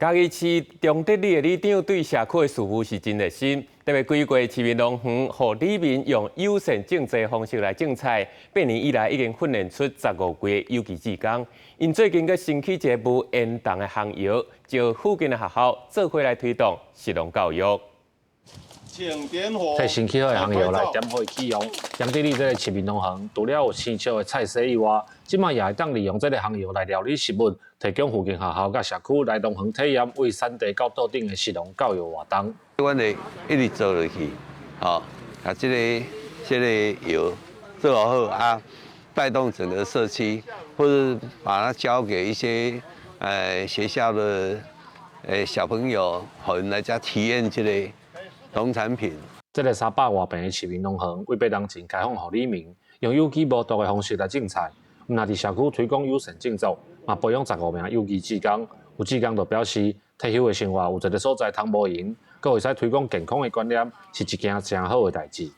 嘉义市中德里的里长对社区的事务是真热心，特别规划市民农园，让里民用友善种植方式来种菜。8年以来，已经训练出15位有机志工。因最近佮新起一个无烟筒的行药，招附近的学校做伙来推动食农教育。在新起好的行业来点火启用，中德里这个市民农园，除了有生烧的菜色以外，即卖也会当利用这个行业来料理食物，提供附近学校甲社区来农园体验为产地到岛顶的食农教育活动。阮会一直做落去，把这个油做好啊，带动整个社区，或者把它交给一些学校的小朋友，好人来家体验这个农产品。这个300外平的市民农园为8年前开放给里民，用有机无毒的方式来种菜。那伫社区推广友善种作，嘛培养15名有机志工。有志工就表示，退休的生活有一个所在通无闲，阁会使推广健康的观念，是一件真好的代志。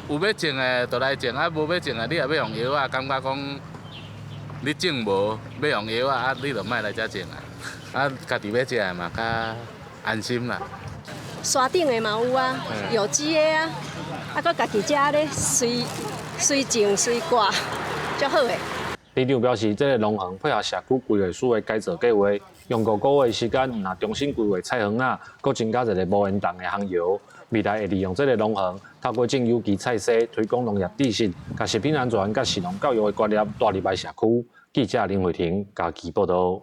有要种的就来种，啊无要种的你也要用药啊，感觉讲你种无要用药啊，你就莫来遮种啊。啊，家己要食的嘛，较安心啦。山顶的嘛有啊，有机的啊，啊，佮家己遮咧随种随挂，足好诶。里长表示，这个农园配合社区规划署的改造计划，用5个月的时间，若重新规划菜园啊，佮增加一个无烟筒的行业。未来会利用这个农园，透过种有机菜色，推广农业知识，甲食品安全、甲食农教育的观念带入来社区。记者林慧婷，家己报道。